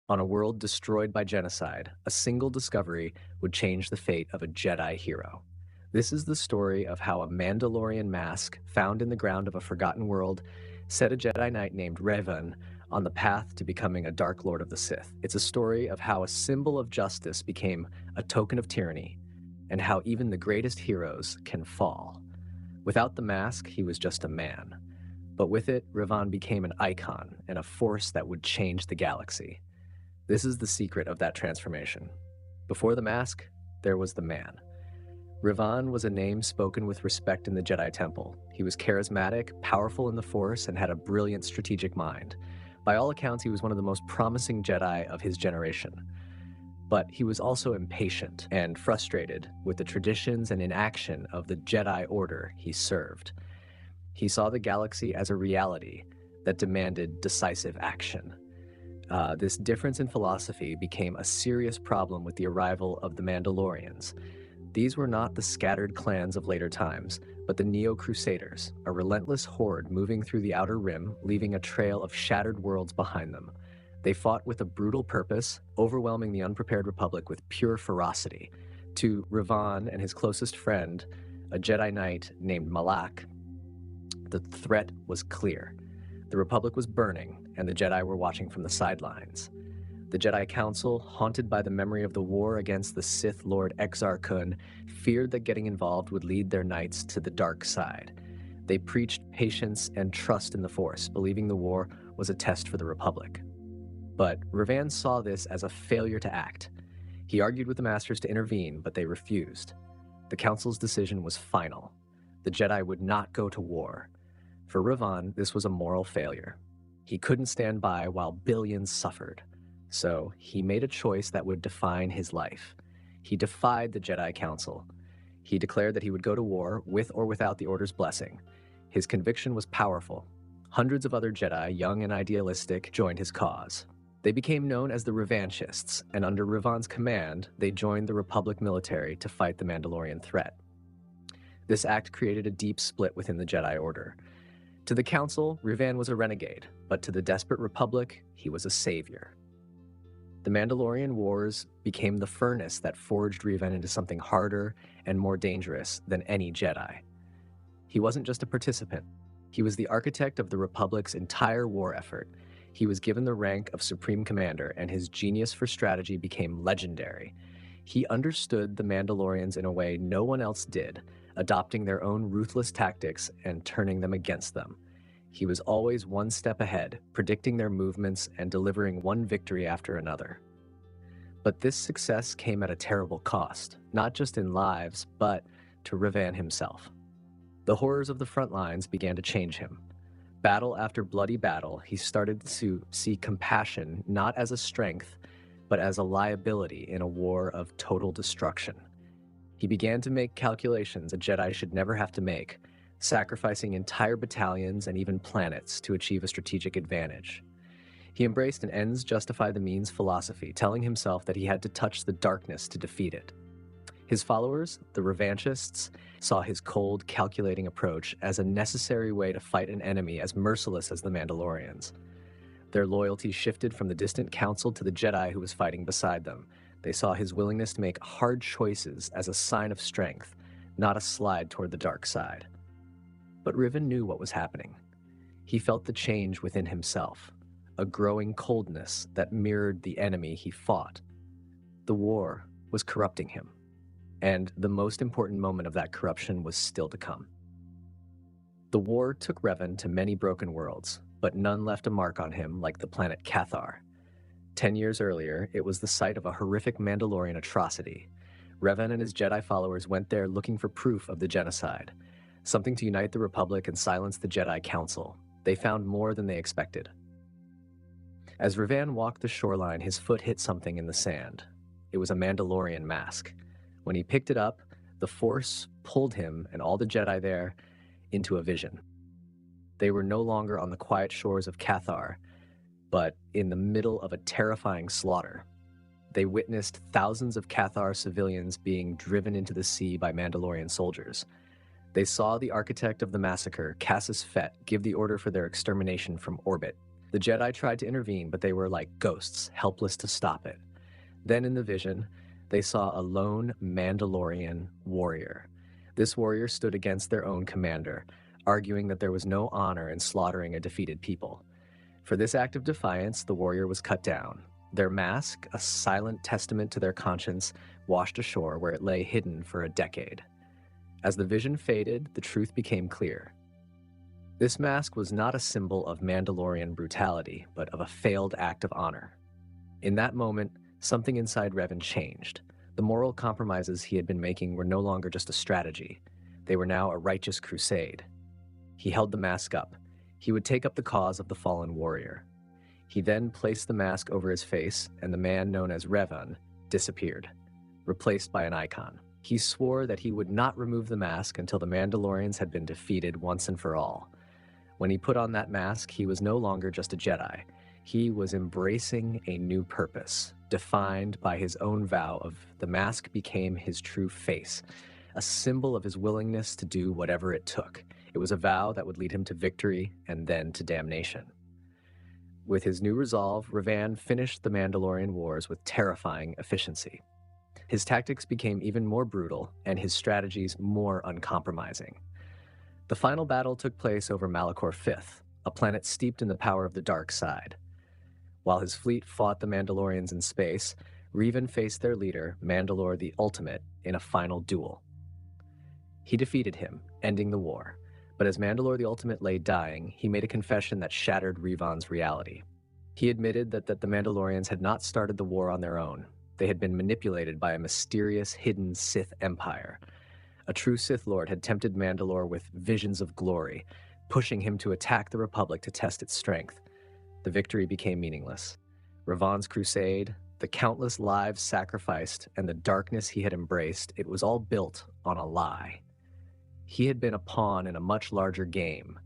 On a world destroyed by genocide, a single discovery would change the fate of a Jedi hero. This is the story of how a Mandalorian mask found in the ground of a forgotten world set a Jedi Knight named Revan on the path to becoming a Dark Lord of the Sith. It's a story of how a symbol of justice became a token of tyranny, and how even the greatest heroes can fall. Without the mask, he was just a man. But with it, Revan became an icon and a force that would change the galaxy. This is the secret of that transformation. Before the mask, there was the man. Revan was a name spoken with respect in the Jedi Temple. He was charismatic, powerful in the Force, and had a brilliant strategic mind. By all accounts, he was one of the most promising Jedi of his generation. But he was also impatient and frustrated with the traditions and inaction of the Jedi Order he served. He saw the galaxy as a reality that demanded decisive action. This difference in philosophy became a serious problem with the arrival of the Mandalorians. These were not the scattered clans of later times, but the Neo-Crusaders, a relentless horde moving through the Outer Rim, leaving a trail of shattered worlds behind them. They fought with a brutal purpose, overwhelming the unprepared Republic with pure ferocity. To Revan and his closest friend, a Jedi Knight named Malak, the threat was clear. The Republic was burning, and the Jedi were watching from the sidelines. The Jedi Council, haunted by the memory of the war against the Sith Lord Exar Kun, feared that getting involved would lead their knights to the dark side. They preached patience and trust in the Force, believing the war was a test for the Republic. But Revan saw this as a failure to act. He argued with the Masters to intervene, but they refused. The Council's decision was final. The Jedi would not go to war. For Revan, this was a moral failure. He couldn't stand by while billions suffered. So he made a choice that would define his life. He defied the Jedi Council. He declared that he would go to war with or without the Order's blessing. His conviction was powerful. Hundreds of other Jedi, young and idealistic, joined his cause. They became known as the Revanchists, and under Revan's command, they joined the Republic military to fight the Mandalorian threat. This act created a deep split within the Jedi Order. To the Council, Revan was a renegade, but to the desperate Republic, he was a savior. The Mandalorian Wars became the furnace that forged Revan into something harder and more dangerous than any Jedi. He wasn't just a participant. He was the architect of the Republic's entire war effort. He was given the rank of Supreme Commander, and his genius for strategy became legendary. He understood the Mandalorians in a way no one else did, adopting their own ruthless tactics and turning them against them. He was always one step ahead, predicting their movements and delivering one victory after another. But this success came at a terrible cost, not just in lives, but to Revan himself. The horrors of the front lines began to change him. Battle after bloody battle, he started to see compassion not as a strength, but as a liability in a war of total destruction. He began to make calculations a Jedi should never have to make, sacrificing entire battalions and even planets to achieve a strategic advantage. He embraced an ends justify the means philosophy, telling himself that he had to touch the darkness to defeat it. His followers, the Revanchists, saw his cold, calculating approach as a necessary way to fight an enemy as merciless as the Mandalorians. Their loyalty shifted from the distant council to the Jedi who was fighting beside them. They saw his willingness to make hard choices as a sign of strength, not a slide toward the dark side. But Revan knew what was happening. He felt the change within himself, a growing coldness that mirrored the enemy he fought. The war was corrupting him, and the most important moment of that corruption was still to come. The war took Revan to many broken worlds, but none left a mark on him like the planet Cathar. 10 years earlier, it was the site of a horrific Mandalorian atrocity. Revan and his Jedi followers went there looking for proof of the genocide, something to unite the Republic and silence the Jedi Council. They found more than they expected. As Revan walked the shoreline, his foot hit something in the sand. It was a Mandalorian mask. When he picked it up, the Force pulled him and all the Jedi there into a vision. They were no longer on the quiet shores of Cathar, but in the middle of a terrifying slaughter. They witnessed thousands of Cathar civilians being driven into the sea by Mandalorian soldiers. They saw the architect of the massacre, Caas give the order for their extermination from orbit. The Jedi tried to intervene, but they were like ghosts, helpless to stop it. Then in the vision, they saw a lone Mandalorian warrior. This warrior stood against their own commander, arguing that there was no honor in slaughtering a defeated people. For this act of defiance, the warrior was cut down. Their mask, a silent testament to their conscience, washed ashore where it lay hidden for a decade. As the vision faded, the truth became clear. This mask was not a symbol of Mandalorian brutality, but of a failed act of honor. In that moment, something inside Revan changed. The moral compromises he had been making were no longer just a strategy. They were now a righteous crusade. He held the mask up. He would take up the cause of the fallen warrior. He then placed the mask over his face, and the man known as Revan disappeared, replaced by an icon. He swore that he would not remove the mask until the Mandalorians had been defeated once and for all. When he put on that mask, he was no longer just a Jedi. He was embracing a new purpose, defined by his own vow of the mask became his true face, a symbol of his willingness to do whatever it took. It was a vow that would lead him to victory and then to damnation. With his new resolve, Revan finished the Mandalorian Wars with terrifying efficiency. His tactics became even more brutal, and his strategies more uncompromising. The final battle took place over Malak V, a planet steeped in the power of the dark side. While his fleet fought the Mandalorians in space, Revan faced their leader, Mandalore the Ultimate, in a final duel. He defeated him, ending the war. But as Mandalore the Ultimate lay dying, he made a confession that shattered Revan's reality. He admitted that the Mandalorians had not started the war on their own. They had been manipulated by a mysterious, hidden Sith Empire. A true Sith Lord had tempted Mandalore with visions of glory, pushing him to attack the Republic to test its strength. The victory became meaningless. Revan's crusade, the countless lives sacrificed, and the darkness he had embraced, it was all built on a lie. He had been a pawn in a much larger game.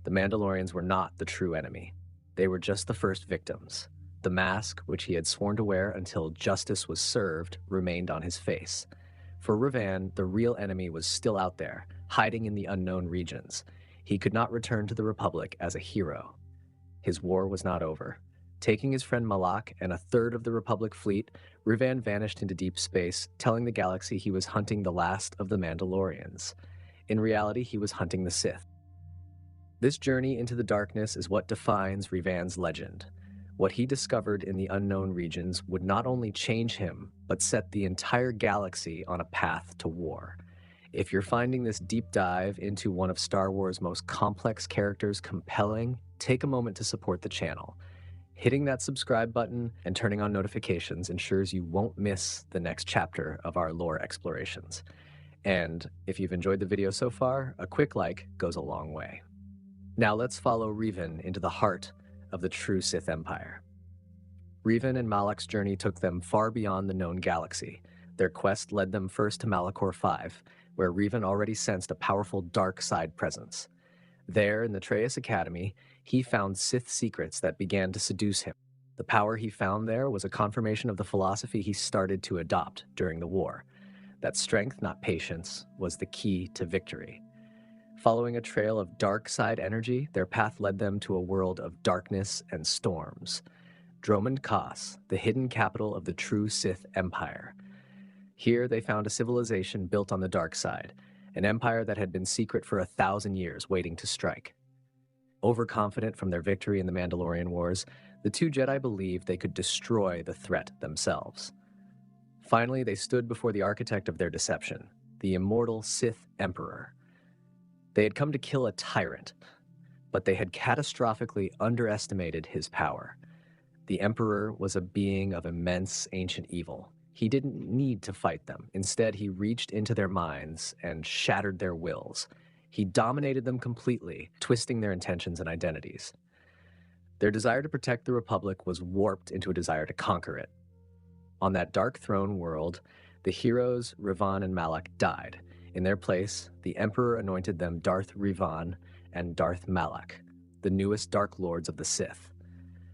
The Mandalorians were not the true enemy. They were just the first victims. The mask, which he had sworn to wear until justice was served, remained on his face. For Revan, the real enemy was still out there, hiding in the unknown regions. He could not return to the Republic as a hero. His war was not over. Taking his friend Malak and a third of the Republic fleet, Revan vanished into deep space, telling the galaxy he was hunting the last of the Mandalorians. In reality, he was hunting the Sith. This journey into the darkness is what defines Revan's legend. What he discovered in the unknown regions would not only change him, but set the entire galaxy on a path to war. If you're finding this deep dive into one of Star Wars' most complex characters compelling, take a moment to support the channel. Hitting that subscribe button and turning on notifications ensures you won't miss the next chapter of our lore explorations. And if you've enjoyed the video so far, a quick like goes a long way. Now let's follow Revan into the heart of the true Sith Empire. Revan and Malak's journey took them far beyond the known galaxy. Their quest led them first to Malachor V, where Revan already sensed a powerful dark side presence. There, in the Treyas Academy, he found Sith secrets that began to seduce him. The power he found there was a confirmation of the philosophy he started to adopt during the war. That strength, not patience, was the key to victory. Following a trail of dark side energy, their path led them to a world of darkness and storms. Dromund Kaas, the hidden capital of the true Sith Empire. Here they found a civilization built on the dark side, an empire that had been secret for 1,000 years, waiting to strike. Overconfident from their victory in the Mandalorian Wars, the two Jedi believed they could destroy the threat themselves. Finally, they stood before the architect of their deception, the immortal Sith Emperor. They had come to kill a tyrant, but they had catastrophically underestimated his power. The Emperor was a being of immense ancient evil. He didn't need to fight them. Instead, he reached into their minds and shattered their wills. He dominated them completely, twisting their intentions and identities. Their desire to protect the Republic was warped into a desire to conquer it. On that dark throne world, the heroes Revan and Malak died. In their place, the Emperor anointed them Darth Revan and Darth Malak, the newest Dark Lords of the Sith.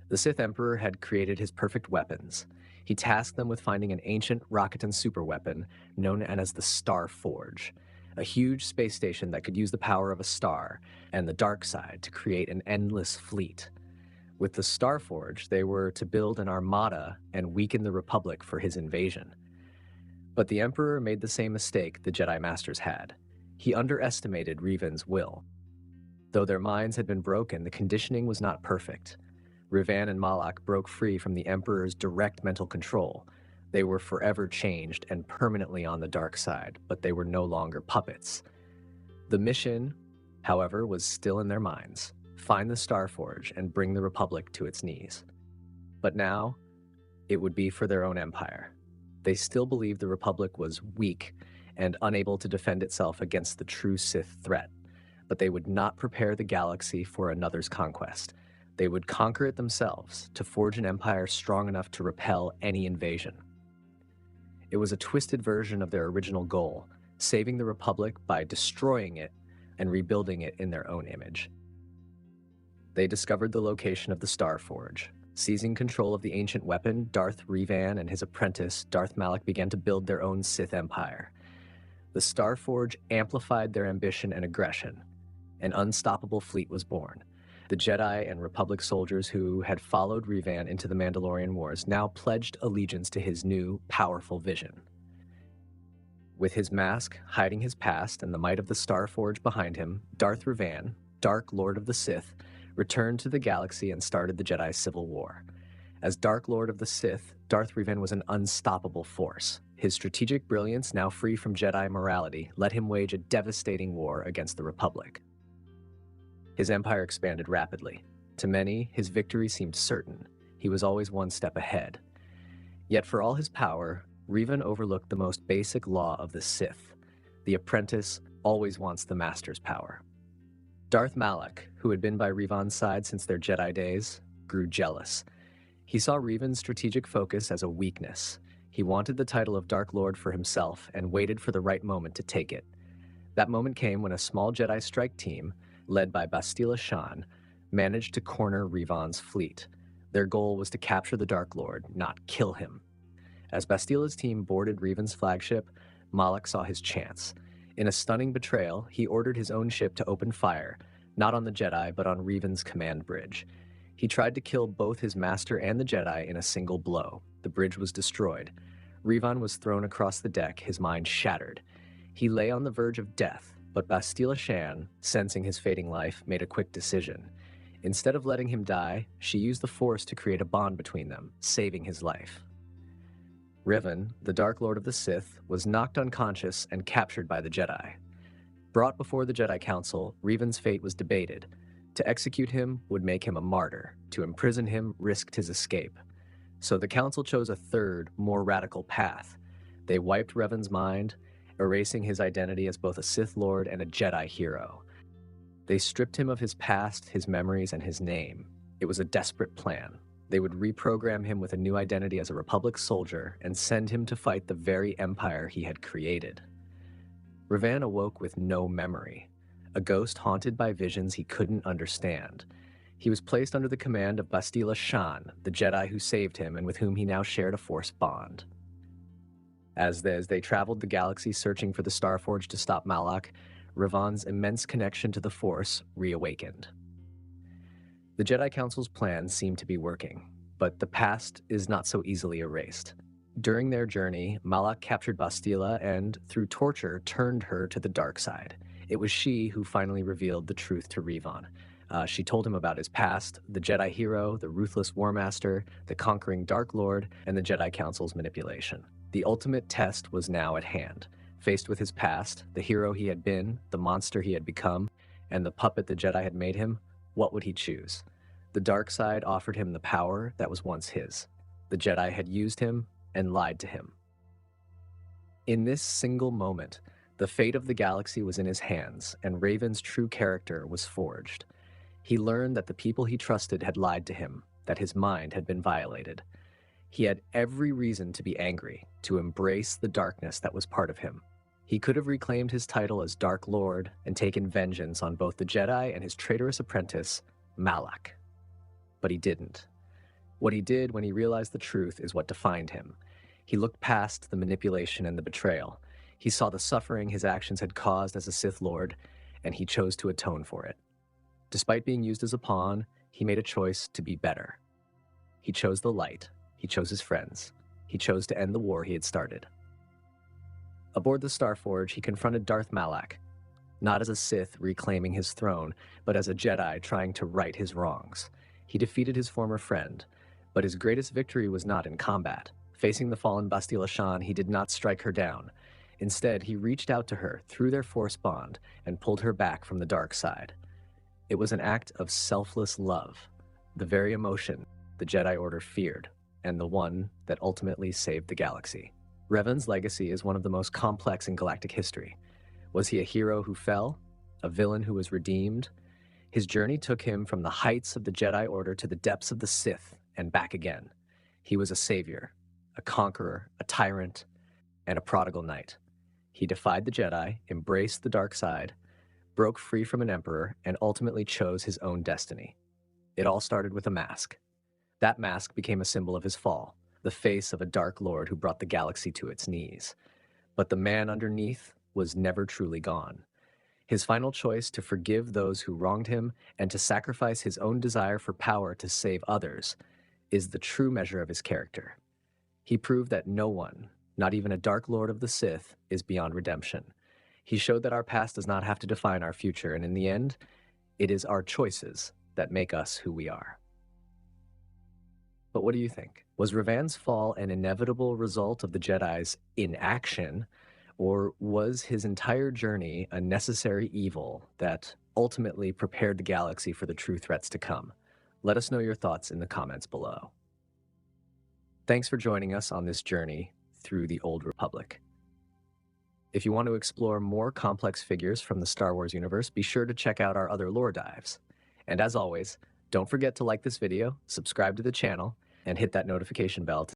The Sith Emperor had created his perfect weapons. He tasked them with finding an ancient Rakatan superweapon known as the Star Forge, a huge space station that could use the power of a star and the dark side to create an endless fleet. With the Starforge, they were to build an armada and weaken the Republic for his invasion. But the Emperor made the same mistake the Jedi Masters had. He underestimated Revan's will. Though their minds had been broken, the conditioning was not perfect. Revan and Malak broke free from the Emperor's direct mental control. They were forever changed and permanently on the dark side, but they were no longer puppets. The mission, however, was still in their minds. Find the Starforge and bring the Republic to its knees. But now, it would be for their own empire. They still believed the Republic was weak and unable to defend itself against the true Sith threat, but they would not prepare the galaxy for another's conquest. They would conquer it themselves to forge an empire strong enough to repel any invasion. It was a twisted version of their original goal, saving the Republic by destroying it and rebuilding it in their own image. They discovered the location of the Starforge. Seizing control of the ancient weapon, Darth Revan and his apprentice, Darth Malak, began to build their own Sith empire. The Starforge amplified their ambition and aggression. An unstoppable fleet was born. The Jedi and Republic soldiers who had followed Revan into the Mandalorian Wars now pledged allegiance to his new, powerful vision. With his mask hiding his past and the might of the Starforge behind him, Darth Revan, Dark Lord of the Sith, returned to the galaxy and started the Jedi Civil War. As Dark Lord of the Sith, Darth Revan was an unstoppable force. His strategic brilliance, now free from Jedi morality, let him wage a devastating war against the Republic. His empire expanded rapidly. To many, his victory seemed certain. He was always one step ahead. Yet for all his power, Revan overlooked the most basic law of the Sith. The apprentice always wants the master's power. Darth Malak, who had been by Revan's side since their Jedi days, grew jealous. He saw Revan's strategic focus as a weakness. He wanted the title of Dark Lord for himself and waited for the right moment to take it. That moment came when a small Jedi strike team, led by Bastila Shan, managed to corner Revan's fleet. Their goal was to capture the Dark Lord, not kill him. As Bastila's team boarded Revan's flagship, Malak saw his chance. In a stunning betrayal, he ordered his own ship to open fire, not on the Jedi, but on Revan's command bridge. He tried to kill both his master and the Jedi in a single blow. The bridge was destroyed. Revan was thrown across the deck, his mind shattered. He lay on the verge of death, but Bastila Shan, sensing his fading life, made a quick decision. Instead of letting him die, she used the Force to create a bond between them, saving his life. Revan, the Dark Lord of the Sith, was knocked unconscious and captured by the Jedi. Brought before the Jedi Council, Revan's fate was debated. To execute him would make him a martyr. To imprison him risked his escape. So the Council chose a third, more radical path. They wiped Revan's mind, erasing his identity as both a Sith Lord and a Jedi hero. They stripped him of his past, his memories, and his name. It was a desperate plan. They would reprogram him with a new identity as a Republic soldier and send him to fight the very empire he had created. Revan awoke with no memory, a ghost haunted by visions he couldn't understand. He was placed under the command of Bastila Shan, the Jedi who saved him and with whom he now shared a Force bond. As they traveled the galaxy searching for the Starforge to stop Malak, Revan's immense connection to the Force reawakened. The Jedi Council's plan seemed to be working, but the past is not so easily erased. During their journey, Malak captured Bastila and, through torture, turned her to the dark side. It was she who finally revealed the truth to Revan. She told him about his past, the Jedi hero, the ruthless War Master, the conquering Dark Lord, and the Jedi Council's manipulation. The ultimate test was now at hand. Faced with his past, the hero he had been, the monster he had become, and the puppet the Jedi had made him, what would he choose? The dark side offered him the power that was once his. The Jedi had used him and lied to him. In this single moment, the fate of the galaxy was in his hands, and Revan's true character was forged. He learned that the people he trusted had lied to him, that his mind had been violated. He had every reason to be angry, to embrace the darkness that was part of him. He could have reclaimed his title as Dark Lord and taken vengeance on both the Jedi and his traitorous apprentice, Malak. But he didn't. What he did when he realized the truth is what defined him. He looked past the manipulation and the betrayal. He saw the suffering his actions had caused as a Sith Lord, and he chose to atone for it. Despite being used as a pawn, he made a choice to be better. He chose the light. He chose his friends. He chose to end the war he had started. Aboard the Starforge, he confronted Darth Malak, not as a Sith reclaiming his throne, but as a Jedi trying to right his wrongs. He defeated his former friend, but his greatest victory was not in combat. Facing the fallen Bastila Shan, he did not strike her down. Instead, he reached out to her through their Force bond and pulled her back from the dark side. It was an act of selfless love, the very emotion the Jedi Order feared, and the one that ultimately saved the galaxy. Revan's legacy is one of the most complex in galactic history. Was he a hero who fell? A villain who was redeemed? His journey took him from the heights of the Jedi Order to the depths of the Sith and back again. He was a savior, a conqueror, a tyrant, and a prodigal knight. He defied the Jedi, embraced the dark side, broke free from an emperor, and ultimately chose his own destiny. It all started with a mask. That mask became a symbol of his fall, the face of a dark lord who brought the galaxy to its knees. But the man underneath was never truly gone. His final choice to forgive those who wronged him and to sacrifice his own desire for power to save others is the true measure of his character. He proved that no one, not even a Dark Lord of the Sith, is beyond redemption. He showed that our past does not have to define our future, and in the end, it is our choices that make us who we are. But what do you think? Was Revan's fall an inevitable result of the Jedi's inaction, or was his entire journey a necessary evil that ultimately prepared the galaxy for the true threats to come? Let us know your thoughts in the comments below. Thanks for joining us on this journey through the Old Republic. If you want to explore more complex figures from the Star Wars universe, be sure to check out our other lore dives. And as always, don't forget to like this video, subscribe to the channel, and hit that notification bell to